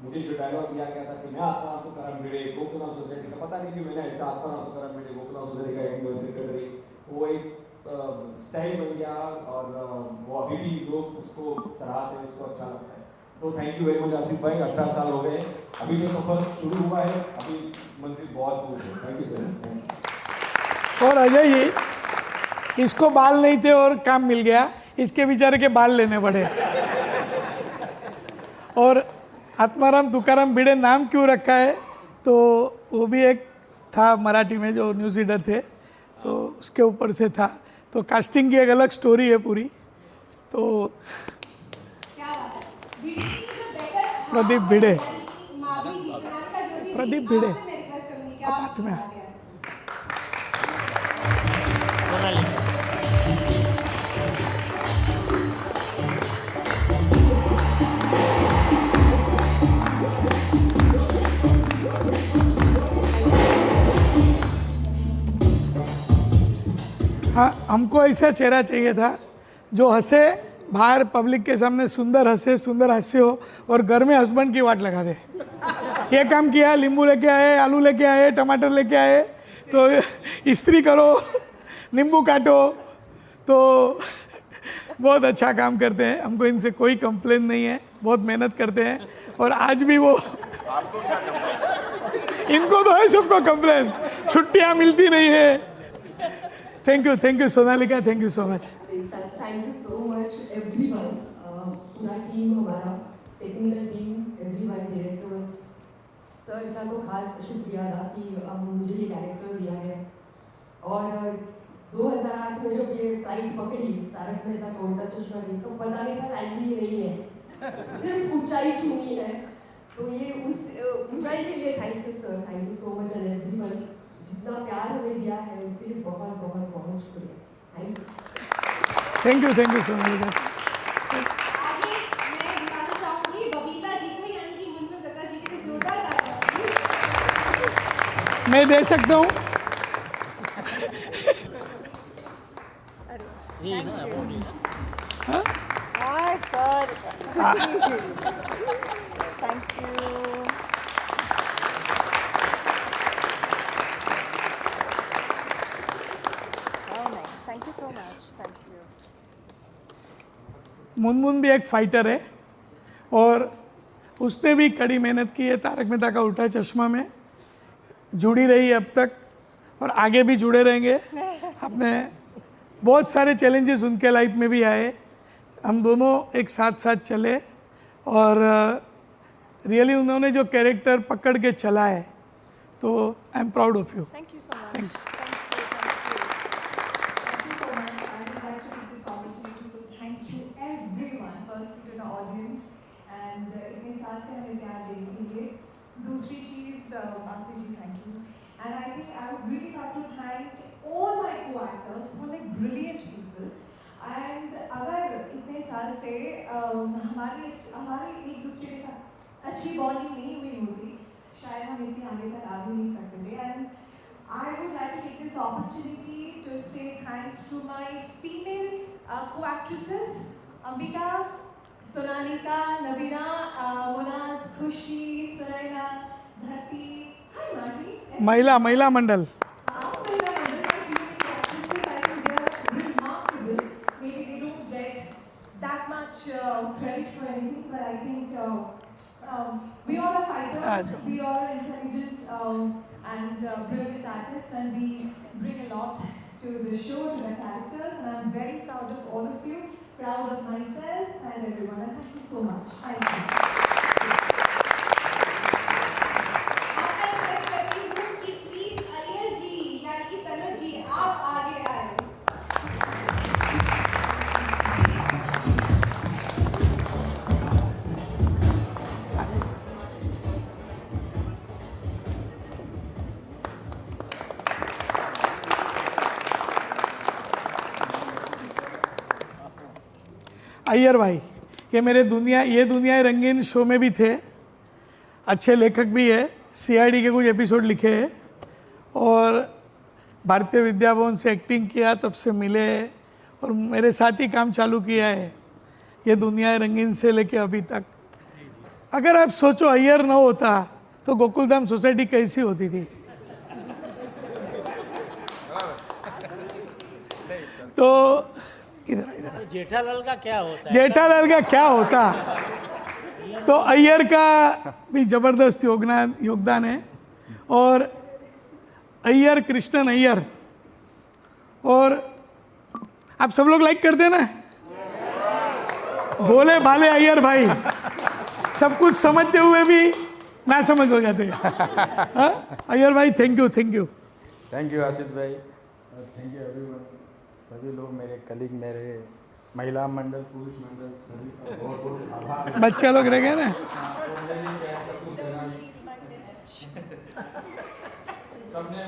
मुझे जो डायलॉग दिया गया था कि मैं आत्मा तो करम भिड़े गोकुलम सोसाइटी का, पता नहीं कि मैंने ऐसा आत्मा तो करम भिड़े गोकुलम सोसाइटी का एक सेक्रेटरी, वो एक स्टाइल बन गया और वो अभी भी लोग उसको सराहते हैं, उसको अच्छा लगता है। तो thank you very much Asif भाई, 18 साल हो गए, अभी तो सफर शुरू हुआ है, अभी मंजिल बहुत दूर है। Thank you sir. और अजय जी, इसको बाल नहीं थे और काम मिल गया, इसके बेचारे के बाल लेने पड़े। और आत्माराम तुकाराम भिड़े नाम क्यों रखा है, तो वो भी एक था मराठी में जो न्यूज़ रीडर थे, तो उसके ऊपर से था। तो कास्टिंग की एक अलग स्टोरी है पूरी। तो प्रदीप भिड़े, प्रदीप भिड़े अब हाथ में हाँ, हमको ऐसा चेहरा चाहिए था जो हंसे, बाहर पब्लिक के सामने सुंदर हंसे, सुंदर हास्य हो, और घर में हस्बैंड की वाट लगा दे। ये काम किया, नींबू लेके आए, आलू लेके आए, टमाटर लेके आए, तो इस्त्री करो, नींबू काटो, तो बहुत अच्छा काम करते हैं। हमको इनसे कोई कंप्लेन नहीं है, बहुत मेहनत करते हैं। और आज भी वो इनको तो है सबको कंप्लेन, छुट्टियां मिलती नहीं है। Thank you Sonalika, thank you so much. Thank you so much everyone, पूरा टीम हमारा, technical team, everyone, directors, sir का तो खास शुक्रिया अदा कि मुझे ये कैरेक्टर दिया है। और 2008 में जब ये फ्लाइट पकड़ी तारक मेहता का उल्टा चश्मा की, तो पता नहीं था लैंडिंग नहीं है, सिर्फ ऊंचाई छूनी है। तो ये उस ऊंचाई के लिए thank you sir, thank you so much and everyone, जितना प्यार हमें दिया है उसके लिए बहुत बहुत बहुत शुक्रिया। Thank you. Thank you Sonalika. आगे मैं दिखाना चाहूंगी बबीता जी को, यानी कि मुनमुन दत्ता जी के जोरदार तालियां। मैं दे सकता हूँ। Hi sir, thank you. Thank you so much, thank you. Munmun भी एक फाइटर है और उसने भी कड़ी मेहनत की है तारक मेहता का उल्टा चश्मा में, जुड़ी रही अब तक और आगे भी जुड़े रहेंगे। अपने बहुत सारे चैलेंजेस उनके लाइफ में भी आए, हम दोनों एक साथ साथ चले और रियली उन्होंने जो कैरेक्टर पकड़ के चला है, तो I am proud of you. Thank you so much. Thank you. Thank you so much. I would like to take this opportunity to thank you everyone, first to the audience, and इतने साल से हमें प्यार देने के लिए। दूसरी चीज़ आसिफ जी, thank you. And I think I would really like to thank all my co-actors for like brilliant people. And अगर इतने साल से हमारी एक दूसरे के साथ अच्छी बॉन्डिंग नहीं हुई होती, शायद हम इतने आगे तक आ भी नहीं सकते थे। And I would like to take this opportunity to say thanks to my female co-actresses, Ambika, Sonalika, Navina, Monaz, Khushi, Sarayana, Dharti. Hi, Mati. महिला मंडल। Maybe they don't get that much credit for anything, but I think we all are fighters, we all are intelligent and brilliant artists, and we bring a lot to the show, to the characters, and I'm very proud of all of you, proud of myself and everyone, and thank you so much. Thank you. Please Iyer ji यानी कि तनुज जी आप आगे आए। अय्यर भाई, ये ये दुनिया रंगीन शो में भी थे, अच्छे लेखक भी है, सीआईडी के कुछ एपिसोड लिखे हैं और भारतीय विद्या भवन से एक्टिंग किया, तब से मिले और मेरे साथ ही काम चालू किया है। ये दुनिया रंगीन से लेके अभी तक अगर आप सोचो अय्यर न होता तो गोकुलधाम सोसाइटी कैसी होती थी। तो इधर जेठालाल का क्या होता है? जेठालाल का क्या होता, तो अय्यर का भी जबरदस्त योगदान है। और अय्यर, कृष्णन अय्यर, और आप सब लोग लाइक करते हैं ना, भोले भाले अय्यर भाई, सब कुछ समझते हुए भी ना समझ हो जाते हाँ? अय्यर भाई thank you, thank you. Thank you Asif भाई, और थैंक यू एवरीवन, सभी लोग, मेरे कलीग, मेरे महिला मंडल, पुरुष मंडल, सभी का बहुत बहुत आभार। बच्चे लोग रह गए ना। सबने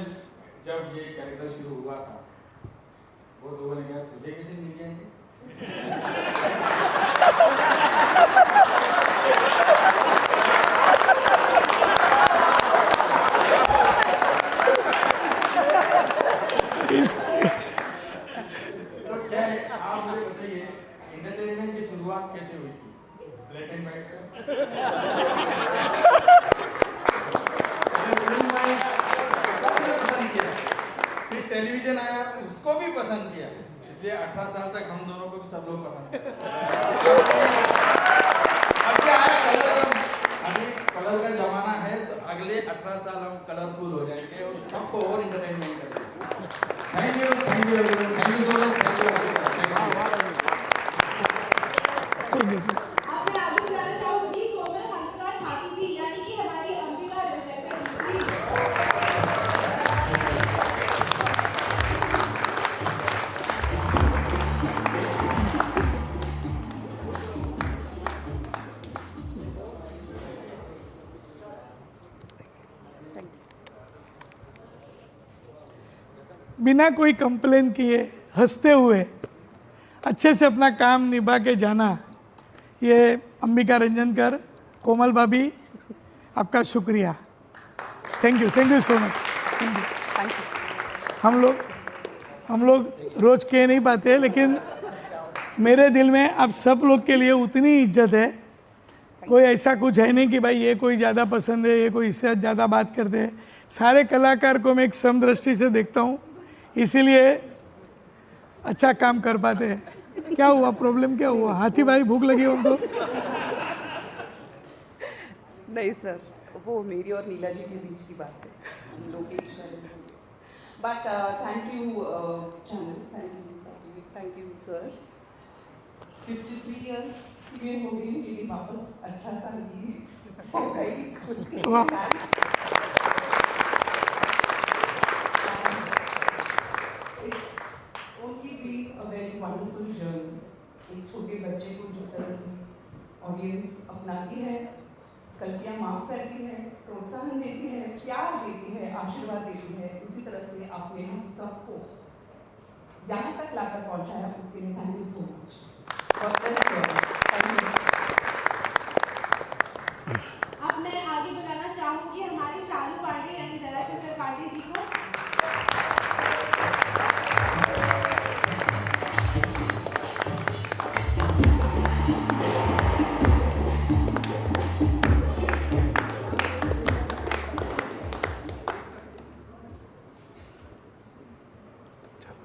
जब ये कैरेक्टर शुरू हुआ था, वो लोगों ने कहा तुझे कैसे मिल गया? तो क्या है, आप मुझे बताइए, एंटरटेनमेंट की शुरुआत कैसे हुई थी? ब्लैक एंड व्हाइट से? पसंद किया, फिर टेलीविजन आया, उसको भी पसंद किया, इसलिए 18 साल तक हम दोनों को भी सब लोग पसंद किया। अब क्या है, कलर, अभी कलर का जमाना है, तो अगले 18 साल हम कलरफुल हो जाएंगे और सबको और इंटरटेनमेंट करेंगे। Thank you, thank you everyone, thank you so much, thank you. अब मैं आगे बुलाना चाहूंगी कोमल हंसराज ठाकुर जी, यानी कि हमारी अंबिका रिजेक्टेड जी। बिना कोई कंप्लेन किए, हंसते हुए, अच्छे से अपना काम निभा के जाना, ये अंबिका रंजनकर, कोमल भाभी, आपका शुक्रिया। Thank you so much. Thank you. हम लोग रोज कह नहीं पाते, लेकिन मेरे दिल में आप सब लोग के लिए उतनी इज्जत है। कोई ऐसा कुछ है नहीं कि भाई ये कोई ज़्यादा पसंद है, ये कोई इससे ज़्यादा बात करते हैं। सारे कलाकार को मैं एक समदृष्टि से देखता हूँ, इसीलिए अच्छा काम कर पाते हैं। क्या हुआ, प्रॉब्लम क्या हुआ? हाथी भाई भूख लगी उनको? नहीं सर, वो मेरी और नीला जी के बीच की बात है, Lokesh. But thank you channel, thank you sir. 53 years की में हो गई, मेरी वापस 18 साल की हो गई, उसके it's only been a very wonderful journey. एक छोटे बच्चे को जिस तरह से ऑडियंस अपनाती है, गलतियाँ माफ करती है, प्रोत्साहन देती है, प्यार देती है, आशीर्वाद देती है, उसी तरह से आपने हम सबको यहाँ तक लाकर पहुँचाया, उसके लिए थैंक यू सो मच। अब मैं आगे बुलाना चाहूंगी हमारे शालू पांडे यानी दयाशंकर पांडे जी को।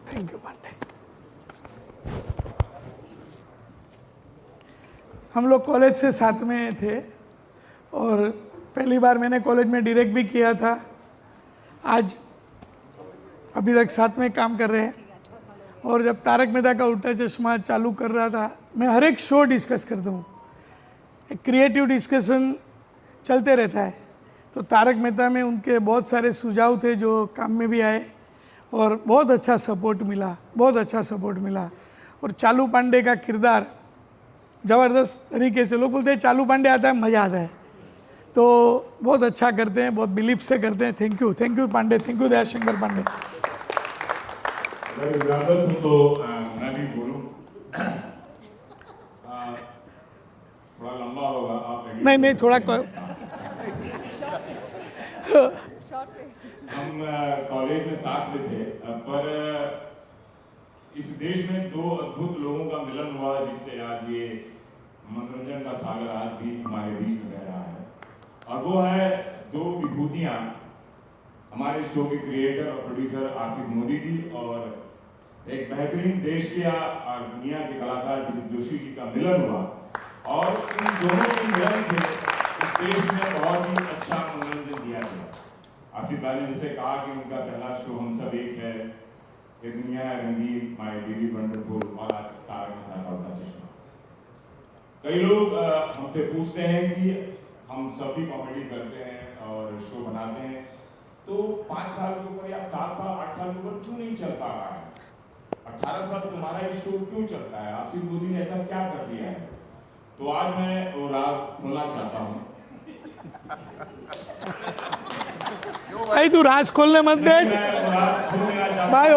Thank you Pandey. हम लोग कॉलेज से साथ में थे और पहली बार मैंने कॉलेज में डायरेक्ट भी किया था। आज अभी तक साथ में काम कर रहे हैं। और जब तारक मेहता का उल्टा चश्मा चालू कर रहा था, मैं हर एक शो डिस्कस करता हूँ, एक क्रिएटिव डिस्कशन चलते रहता है। तो तारक मेहता में उनके बहुत सारे सुझाव थे जो काम में भी आए और बहुत अच्छा सपोर्ट मिला, बहुत अच्छा सपोर्ट मिला। और चालू पांडे का किरदार ज़बरदस्त तरीके से, लोग बोलते हैं चालू पांडे आता है मज़ा आता है, तो बहुत अच्छा करते हैं, बहुत बिलीव से करते हैं। Thank you Pandey, thank you Dayashankar Pandey. अगर इजाज़त हो तो मैं भी बोलूं, थोड़ा लंबा होगा, आप नहीं थोड़ा तो हम कॉलेज में साथ में थे, पर इस देश में दो अद्भुत लोगों का मिलन हुआ जिससे आज ये मनोरंजन का सागर आज भी हमारे बीच में रह रहा है, और वो है दो विभूतियाँ, हमारे शो के क्रिएटर और प्रोड्यूसर आसिफ मोदी जी और एक बेहतरीन देश के और दुनिया के कलाकार दिलीप जोशी जी का मिलन हुआ, और इन दोनों के मिलन से इस देश में बहुत ही अच्छा मनोरंजन दिया गया। आसिफ भाई ने जैसे कहा कि उनका पहला शो हम सब एक है, ये दुनिया है रंगीन, माय बेबी वंडरफुल, और आज तारक मेहता का उल्टा चश्मा। कई लोग हमसे पूछते हैं कि हम सब भी कॉमेडी करते हैं और शो बनाते हैं, तो 5 साल के ऊपर या 7 साल 8 साल के ऊपर क्यों नहीं चल पा रहा है? 18 साल तुम्हारा ये शो क्यों चलता है? आसिफ मोदी ने ऐसा क्या कर दिया है? तो आज मैं वो राज खोलना चाहता हूँ। भाई तू राज खोलने मत बैठ भाई। ओ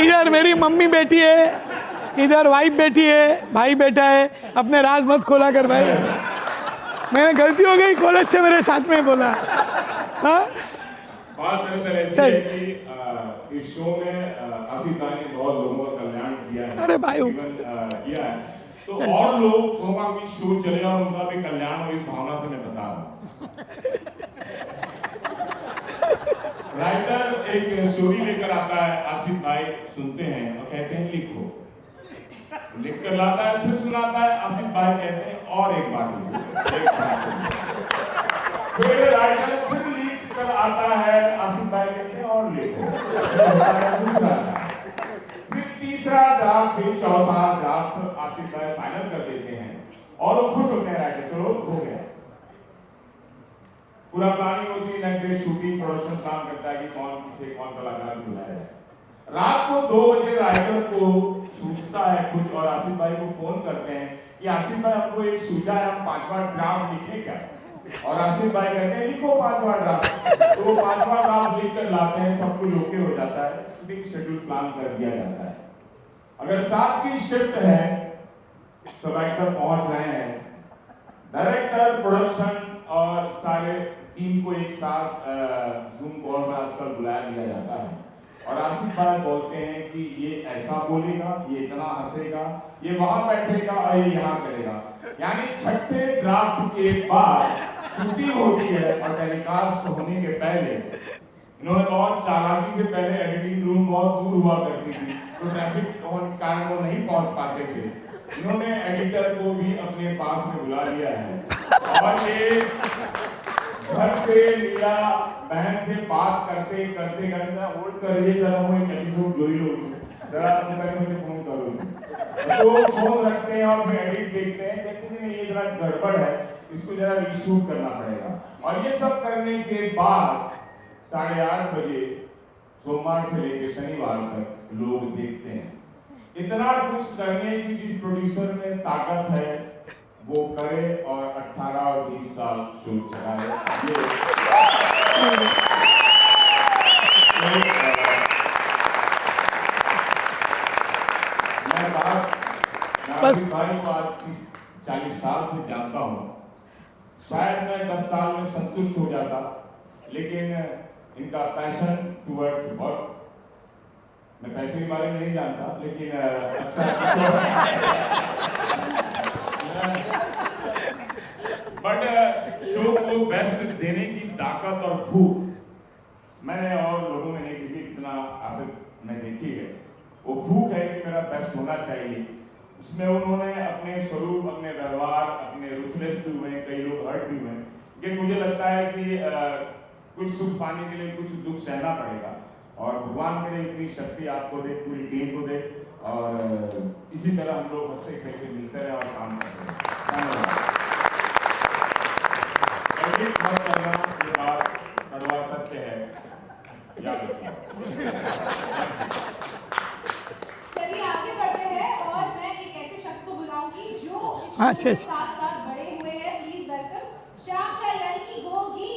इधर मेरी मम्मी बैठी है, इधर वाइफ बैठी है, भाई बैठा है, अपने राज मत खोला कर भाई। मैंने गलती हो गई, कॉलेज से मेरे साथ में बोला। हाँ बात दरअसल ऐसी है कि इस शो में आसिफ भाई ने बहुत लोगों का कल्याण किया है। अरे भाई किया है, तो और लोगों का भी शो चलेगा और उनका भी कल्याण, और इस भावना से मैं बता रहा हूँ। राइटर एक स्टोरी लेकर आता है, आसिफ भाई सुनते हैं और कहते हैं लिखो, लिख कर लाता है, फिर सुनाता है, आसिफ भाई कहते हैं और एक बार फिर राइटर फिर लिख कर आता है, आसिफ भाई कहते हैं और लिखो, फिर तीसरा ड्राफ्ट, फिर चौथा ड्राफ्ट आसिफ भाई फाइनल कर देते हैं और वो खुश होते हैं, राइटर चलो हो गया। पूरा प्लानिंग होती है, नेक्स्ट शूटिंग प्रोडक्शन काम करता है कि कौन किसे कौन कलाकार बुलाया जाए। रात को 2 बजे राइटर को सूझता है कुछ, और आसिफ भाई को फोन करते हैं कि आसिफ भाई हमको एक सूझा है, हम 5वां ड्राफ्ट लिखें क्या? और आसिफ भाई कहते हैं लिखो 5वां ड्राफ्ट। तो 5वां ड्राफ्ट लिख कर लाते हैं, सब कुछ ओके हो जाता है, शूटिंग शेड्यूल प्लान कर दिया जाता है। अगर 7 की शिफ्ट है तो राइटर पहुंच रहे हैं, डायरेक्टर प्रोडक्शन और सारे टीम को एक साथ जूम कॉल पर आजकल बुलाया दिया जाता है, और आसिफ भाई बोलते हैं कि ये ऐसा बोलेगा, ये इतना हंसेगा, ये वहां बैठेगा और ये यहाँ करेगा। यानी 6ठे ड्राफ्ट के बाद शूटिंग होती है और टेलीकास्ट होने के पहले इन्होंने बहुत चालाकी से, पहले एडिटिंग रूम बहुत दूर हुआ करती थी तो ट्रैफिक के कारण वो नहीं पहुंच पाते थे, इन्होंने एडिटर को भी अपने पास में बुला लिया है, और ये घर पे लीला बहन से बात करते करते करते होल्ड कर ये कर रहा हूँ, एक एपिसोड जोड़ी लो जरा, तुम पहले मुझे फोन करो। तो फोन रखते हैं और फिर एडिट देखते हैं, कहते हैं ये जरा गड़बड़ है, इसको जरा रीशूट करना पड़ेगा। और ये सब करने के बाद 8:30 बजे सोमवार से लेकर शनिवार तक लोग देखते हैं। इतना कुछ करने की जिस प्रोड्यूसर में ताकत है वो करे और 18 और 20 साल शो चलाए। मैं आसिफ भाई को आज 40 साल से जानता हूँ, शायद मैं 10 साल में संतुष्ट हो जाता, लेकिन इनका पैशन टुवर्ड्स वर्क, मैं पैसे के बारे में नहीं जानता, लेकिन बट शो को बेस्ट देने की ताकत और भूख मैंने और लोगों में नहीं देखी, इतना आसिफ ने देखी है। वो भूख है कि मेरा बेस्ट होना चाहिए, उसमें उन्होंने अपने स्वरूप, अपने व्यवहार, अपने रूथलेस भी हुए, कई लोग हर्ट भी हुए, लेकिन मुझे लगता है कि कुछ सुख पाने के लिए कुछ दुख सहना पड़ेगा, और भगवान करे इतनी शक्ति आपको दे, पूरी टीम को दे, और इसी तरह हम लोग हंसते खेलते मिलते रहे और काम करते रहे। धन्यवाद। मत करना, ये बात कड़वा सत्य है, याद रखिए। चलिए आगे बढ़ते हैं, और मैं एक ऐसे शख्स को बुलाऊंगी जो अच्छे साथ साथ बड़े हुए हैं। प्लीज वेलकम साक्षा यानी कि गोगी।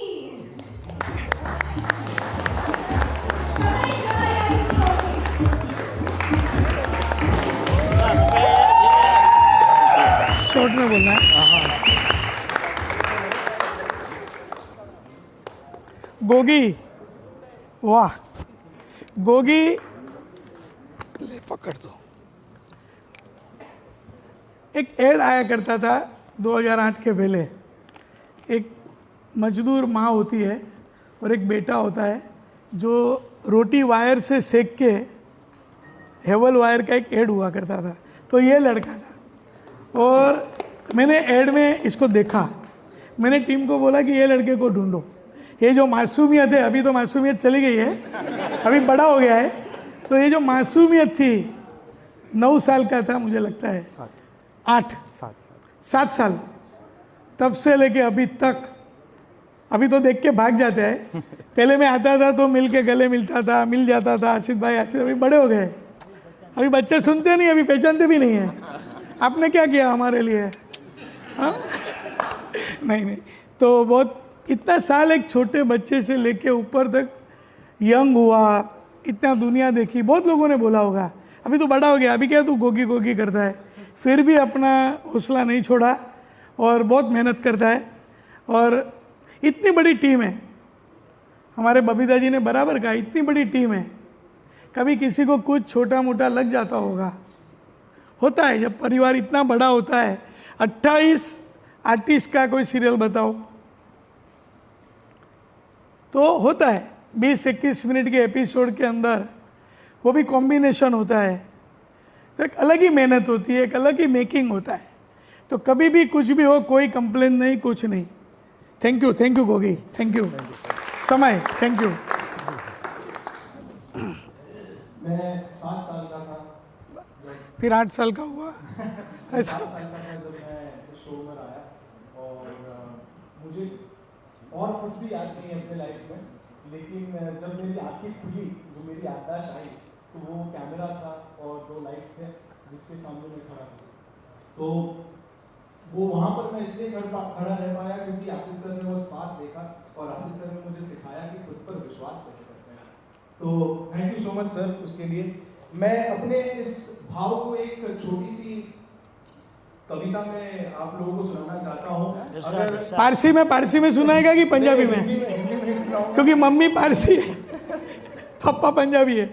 शॉर्ट में बोलना है। गोगी, वाह गोगी, ले पकड़ दो। एक ऐड आया करता था 2008 के पहले। एक मजदूर माँ होती है और एक बेटा होता है जो रोटी वायर से सेक के, हेवल वायर का एक ऐड हुआ करता था। तो ये लड़का था और मैंने ऐड में इसको देखा। मैंने टीम को बोला कि ये लड़के को ढूंढो, ये जो मासूमियत है, अभी तो मासूमियत चली गई है, अभी बड़ा हो गया है, तो ये जो मासूमियत थी, 9 साल का था मुझे लगता है, 7 साल, तब से लेके अभी तक। अभी तो देख के भाग जाते हैं, पहले मैं आता था तो मिल के गले मिलता था, मिल जाता था, आसिफ भाई आसिफ। अभी बड़े हो गए, अभी बच्चे सुनते नहीं, अभी पहचानते भी नहीं है। आपने क्या किया हमारे लिए? हाँ नहीं, तो बहुत इतना साल एक छोटे बच्चे से लेके ऊपर तक यंग हुआ, इतना दुनिया देखी। बहुत लोगों ने बोला होगा अभी तो बड़ा हो गया, अभी क्या तू गोगी गोगी करता है, फिर भी अपना हौसला नहीं छोड़ा और बहुत मेहनत करता है। और इतनी बड़ी टीम है, हमारे बबीता जी ने बराबर कहा, इतनी बड़ी टीम है, कभी किसी को कुछ छोटा मोटा लग जाता होता है जब परिवार इतना बड़ा होता है। 28 आर्टिस्ट का कोई सीरियल बताओ तो होता है 20-21 मिनट के एपिसोड के अंदर, वो भी कॉम्बिनेशन होता है, तो एक अलग ही मेहनत होती है, एक अलग ही मेकिंग होता है। तो कभी भी कुछ भी हो, कोई कंप्लेन नहीं, कुछ नहीं। Thank you Gogi, thank you समय, थैंक यू। मैं 7 साल का था फिर 8 साल का हुआ ऐसा। 7 साल का था जब मैं शो में आया और मुझे और कुछ भी याद नहीं है अपने लाइफ में, लेकिन जब मेरी आंखें खुली, जो मेरी याददाश्त आई, तो वो कैमरा था और 2 लाइट्स थे जिसके सामने मैं खड़ा था। तो वो वहाँ पर मैं इसलिए खड़ा रह पाया क्योंकि आसिफ सर ने वो स्पार्क देखा और आसिफ सर ने मुझे सिखाया कि खुद पर विश्वास कैसे करते हैं। तो thank you so much sir उसके लिए। मैं अपने इस भाव को एक छोटी सी कविता में आप लोगों को सुनाना चाहता हूँ। अगर पारसी में सुनाएगा कि पंजाबी में? हिंदी में ही सुनाऊंगा। क्योंकि मम्मी पारसी है, पापा पंजाबी है।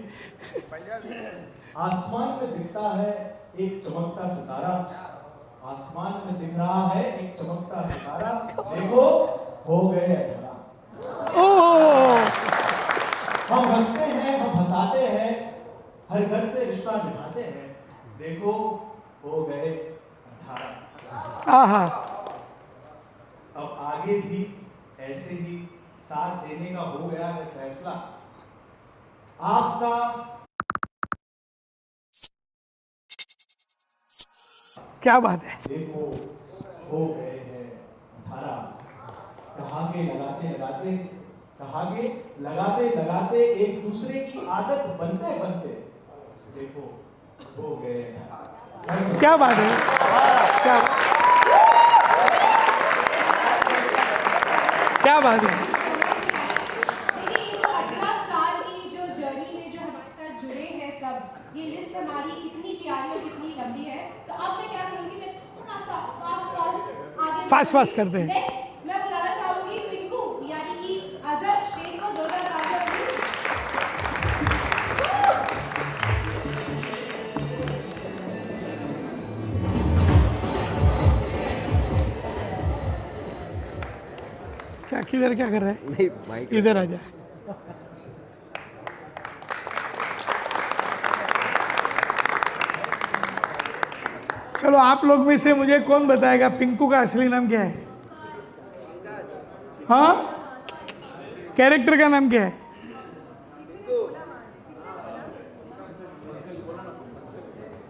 आसमान में दिखता है एक चमकता सितारा, आसमान में दिख रहा है एक चमकता सितारा, देखो हो गए 18। ओह, हम हंसते हैं, हम हंसाते हैं, हर घर से रिश्ता निभाते हैं, देखो हो गए 18। आहा, अब आगे भी ऐसे ही साथ देने का हो गया है फैसला आपका। क्या बात है। देखो हो गए हैं 18। कहागे लगाते लगाते, कहागे लगाते लगाते, एक दूसरे की आदत बनते बनते, देखो हो गए 18। क्या बात है, क्या बात है। देखिए ये जो 18 साल की जो जर्नी में जो हमारे साथ जुड़े हैं सब, ये लिस्ट हमारी कितनी प्यारी और कितनी लंबी है। तो अब मैं क्या करूंगी, मैं थोड़ा सा फास्ट करते हैं। नेक्स्ट मैं बुलाना चाहूंगी पिंकू यानी कि अजहर शेख को, जोरदार तालियां दीजिए। किधर क्या कर रहा है? नहीं, इधर आ जा। चलो आप लोग में से मुझे कौन बताएगा पिंकू का असली नाम क्या है? हाँ, कैरेक्टर का नाम क्या है?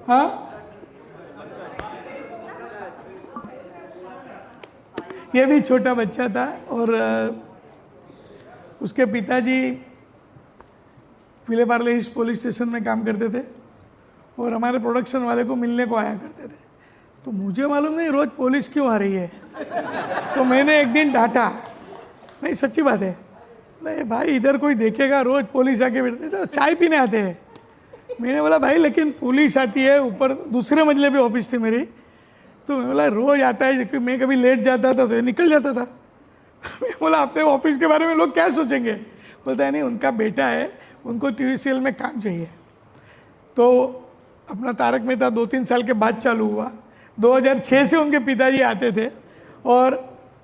हाँ, ये भी छोटा बच्चा था और उसके पिताजी Vile Parle east police station में काम करते थे और हमारे प्रोडक्शन वाले को मिलने को आया करते थे। तो मुझे मालूम नहीं रोज़ पुलिस क्यों आ रही है, तो मैंने एक दिन डांटा, नहीं सच्ची बात है, नहीं भाई इधर कोई देखेगा रोज़ पुलिस आके बैठते, सर चाय पीने आते हैं। मैंने बोला भाई लेकिन पुलिस आती है, ऊपर दूसरे मंजिले पे ऑफिस थी मेरी, तो मैं बोला रोज़ आता है, क्योंकि मैं कभी लेट जाता था तो ये निकल जाता था। मैं बोला अपने ऑफिस के बारे में लोग क्या सोचेंगे? बोलता है नहीं उनका बेटा है, उनको टीवी सीरियल में काम चाहिए। तो अपना तारक मेहता 2-3 साल के बाद चालू हुआ, 2006 से उनके पिताजी आते थे और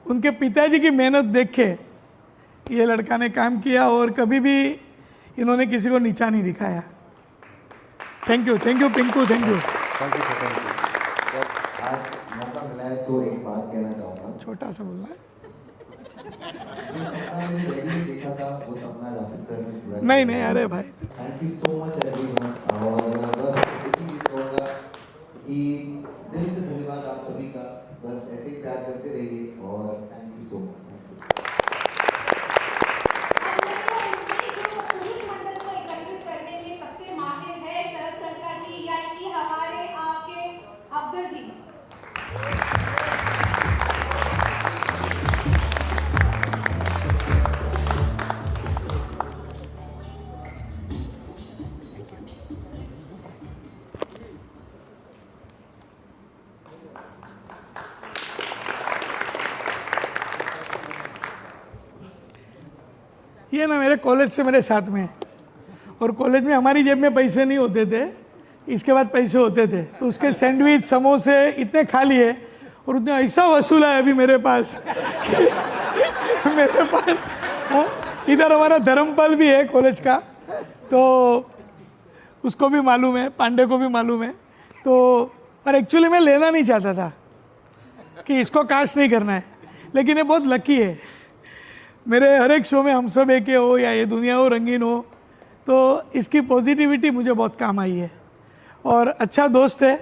उनके पिताजी की मेहनत देख के ये लड़का ने काम किया और कभी भी इन्होंने किसी को नीचा नहीं दिखाया। Thank you Pinku, thank you. Sir आज मौका मिला है तो एक बात कहना चाहूँगा। छोटा सा बोलना है। जो सपना मैंने पहले ही देखा था वो सपना राशिद सर ने पूरा नहीं किया। नहीं, अरे भाई thank you so much everyone. और बस इतनी चीज़ कहूँगा कि दिल से धन्यवाद आप सभी का। बस ऐसे ही प्यार करते रहिए और थैंक यू सो मच। पुरुष मंडल को एकत्रित करने में सबसे माहिर है शरद सरकार जी यानी हमारे आपके अब्दुल जी। ये ना मेरे कॉलेज से मेरे साथ में है और कॉलेज में हमारी जेब में पैसे नहीं होते थे, इसके बाद पैसे होते थे तो उसके सैंडविच समोसे इतने खा लिए और उतने ऐसा वसूला है अभी मेरे पास मेरे पास हाँ, इधर हमारा धर्मपाल भी है कॉलेज का, तो उसको भी मालूम है, पांडे को भी मालूम है। तो और एक्चुअली मैं लेना नहीं चाहता था कि इसको कास्ट नहीं करना है, लेकिन ये बहुत लकी है। मेरे हर एक शो में हम सब एक हो या ये दुनिया हो रंगीन हो, तो इसकी पॉजिटिविटी मुझे बहुत काम आई है और अच्छा दोस्त है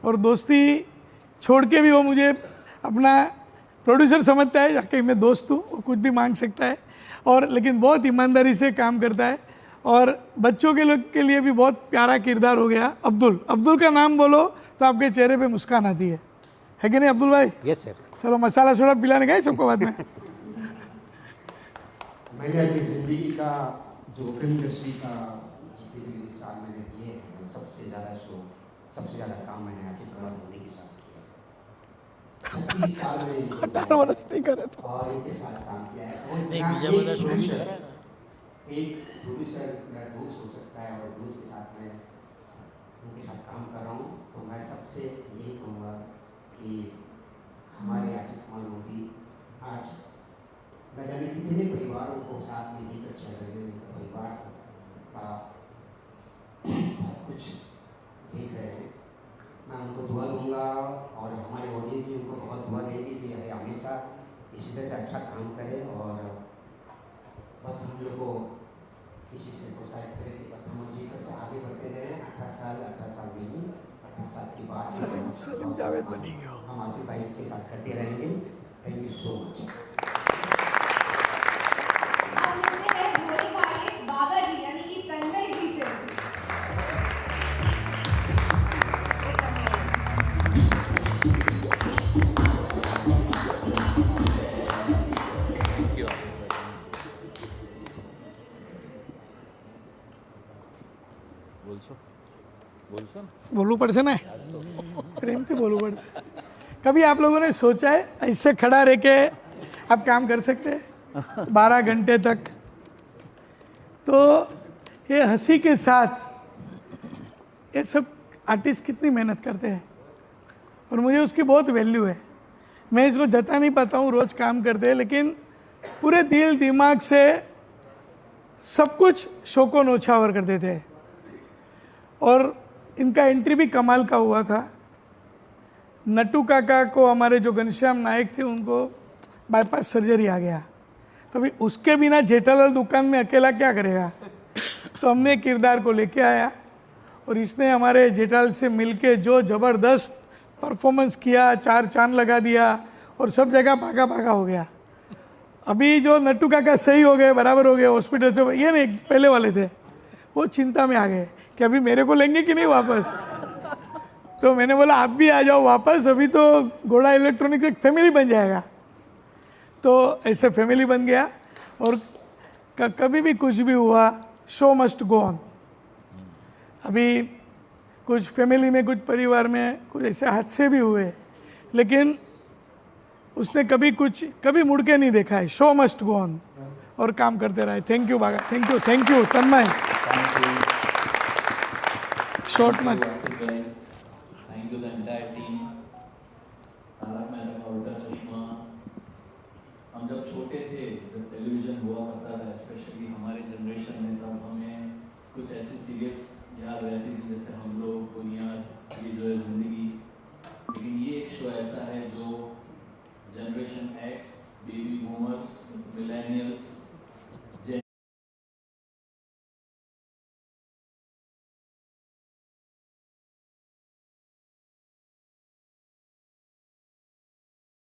और दोस्ती छोड़ के भी वो मुझे अपना प्रोड्यूसर समझता है, जाके मैं दोस्त हूँ, वो कुछ भी मांग सकता है और लेकिन बहुत ईमानदारी से काम करता है और बच्चों के लोग के लिए भी बहुत प्यारा किरदार हो गया। अब्दुल का नाम बोलो तो आपके चेहरे पे मुस्कान आती है कि नहीं अब्दुल भाई? Yes sir. चलो मसाला सोडा पिलाने गए सबको बाद में। मैंने अपनी ज़िंदगी का जो फिल्म इंडस्ट्री का जितने भी साल मैंने दिए हैं सबसे ज़्यादा शो सबसे ज़्यादा काम मैंने आसिफ कमाल मोदी के साथ किया। 36 साल में और इनके साथ काम किया है और एक प्रोड्यूसर मेरा दोस्त हो सकता है और दोस्त के साथ मैं उनके साथ काम कर रहा हूँ, तो मैं सबसे यही कहूँगा कि हमारे आसिफ कमाल मोदी आज न जाने कितने परिवारों को साथ में लेकर चल रहे हैं, परिवार का कुछ देख रहे हैं। मैं उनको दुआ दूंगा और हमारे ऑडियंस भी उनको बहुत दुआ देंगे कि ये हमेशा इसी तरह से अच्छा काम करे और बस हम लोग को इसी से प्रोत्साहित करें कि बस हम इसी तरह से आगे बढ़ते रहें। 18 साल में ही 18 साल के बाद हम आसिफ भाई के साथ करते रहेंगे। Thank you so much. Baba ji यानी कि तन्मय जी से बोलू पड़से ना, प्रेम से बोलू पड़से। कभी आप लोगों ने सोचा है ऐसे खड़ा रह के आप काम कर सकते हैं 12 घंटे तक? तो ये हंसी के साथ ये सब आर्टिस्ट कितनी मेहनत करते हैं और मुझे उसकी बहुत वैल्यू है। मैं इसको जता नहीं पाता हूँ, रोज़ काम करते हैं, लेकिन पूरे दिल दिमाग से सब कुछ शो को नौछावर कर देते हैं। और इनका एंट्री भी कमाल का हुआ था। नट्टू काका को हमारे जो घनश्याम नायक थे उनको बाईपास सर्जरी आ गया, तो अभी उसके बिना जेठालाल दुकान में अकेला क्या करेगा? तो हमने किरदार को लेके आया और इसने हमारे जेठालाल से मिलके जो ज़बरदस्त परफॉर्मेंस किया, 4 चांद लगा दिया और सब जगह भागा भागा हो गया। अभी जो नट्टू काका सही हो गए, बराबर हो गए, हॉस्पिटल से ये नहीं पहले वाले थे, वो चिंता में आ गए कि अभी मेरे को लेंगे कि नहीं वापस। तो मैंने बोला आप भी आ जाओ वापस, अभी तो घोड़ा इलेक्ट्रॉनिक्स एक फैमिली बन जाएगा। तो ऐसे फैमिली बन गया और कभी भी कुछ भी हुआ, शो मस्ट गो ऑन। अभी कुछ फैमिली में, कुछ परिवार में कुछ ऐसे हादसे भी हुए, लेकिन उसने कभी मुड़ के नहीं देखा है। शो मस्ट गो ऑन और काम करते रहे। थैंक यू बागा, थैंक यू तन्मय। शॉर्ट में Thank you the entire team जब टेलीविज़न हुआ करता था, स्पेशली हमारे जनरेशन में, तब हमें कुछ ऐसी सीरियल्स याद रहती थी जैसे हम लोग, बुनियाद, ये जो है ज़िंदगी। लेकिन ये एक शो ऐसा है जो generation x, baby boomers, millennials